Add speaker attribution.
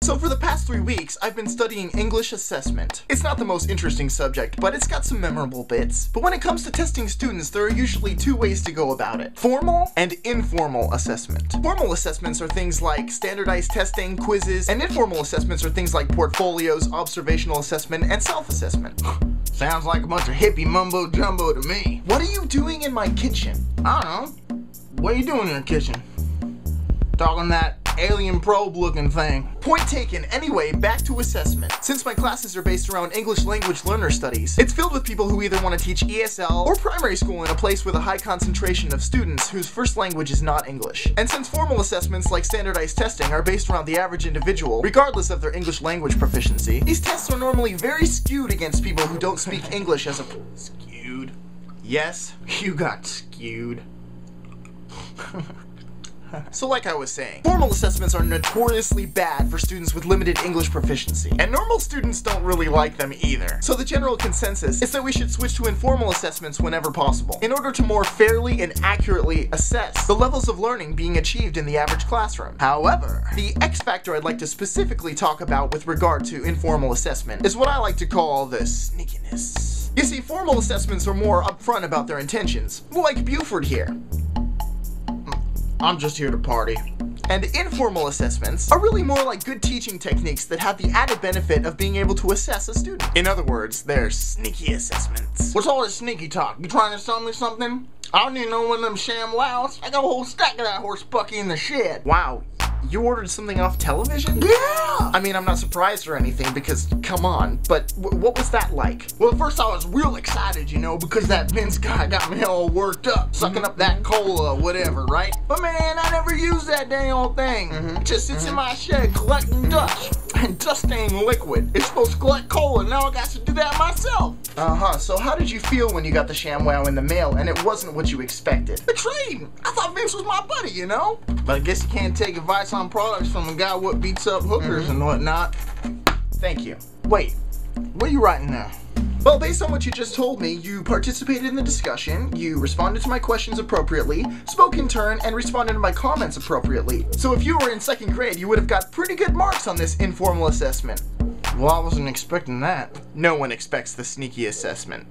Speaker 1: So for the past 3 weeks, I've been studying English assessment. It's not the most interesting subject, but it's got some memorable bits. But when it comes to testing students, there are usually 2 ways to go about it: formal and informal assessment. Formal assessments are things like standardized testing, quizzes, and informal assessments are things like portfolios, observational assessment, and self-assessment.
Speaker 2: Sounds like a bunch of hippie mumbo jumbo to me.
Speaker 1: What are you doing in my kitchen?
Speaker 2: I don't know. What are you doing in your kitchen? Talking that alien probe looking thing.
Speaker 1: Point taken. Anyway, back to assessment. Since my classes are based around English language learner studies, it's filled with people who either want to teach ESL or primary school in a place with a high concentration of students whose first language is not English. And since formal assessments like standardized testing are based around the average individual, regardless of their English language proficiency, these tests are normally very skewed against people who don't speak English as a...
Speaker 2: Skewed?
Speaker 1: Yes,
Speaker 2: You got skewed.
Speaker 1: So like I was saying, formal assessments are notoriously bad for students with limited English proficiency, and normal students don't really like them either. So the general consensus is that we should switch to informal assessments whenever possible, in order to more fairly and accurately assess the levels of learning being achieved in the average classroom. However, the X factor I'd like to specifically talk about with regard to informal assessment is what I like to call the sneakiness. You see, formal assessments are more upfront about their intentions, like Buford here.
Speaker 2: I'm just here to party.
Speaker 1: And informal assessments are really more like good teaching techniques that have the added benefit of being able to assess a student. In other words, they're sneaky assessments.
Speaker 2: What's all this sneaky talk? You trying to sell me something? I don't even know one of them sham wows. I got a whole stack of that horse bucky in the shed.
Speaker 1: Wow, you ordered something off television?
Speaker 2: Yeah!
Speaker 1: I mean, I'm not surprised or anything because, come on, but what was that like?
Speaker 2: Well, at first I was real excited, you know, because that Vince guy got me all worked up, sucking up that cola, whatever, right? But man, I never use that dang old thing. It just sits in my shed collecting dust. And dust ain't liquid. It's supposed to collect cola, now I got to do that myself.
Speaker 1: So how did you feel when you got the ShamWow in the mail and it wasn't what you expected?
Speaker 2: Betrayed. I thought Vince was my buddy, you know? But I guess you can't take advice on products from a guy what beats up hookers and whatnot.
Speaker 1: Thank you.
Speaker 2: Wait, what are you writing now?
Speaker 1: Well, based on what you just told me, you participated in the discussion, you responded to my questions appropriately, spoke in turn, and responded to my comments appropriately. So if you were in 2nd grade, you would have got pretty good marks on this informal assessment.
Speaker 2: Well, I wasn't expecting that.
Speaker 1: No one expects the sneaky assessment.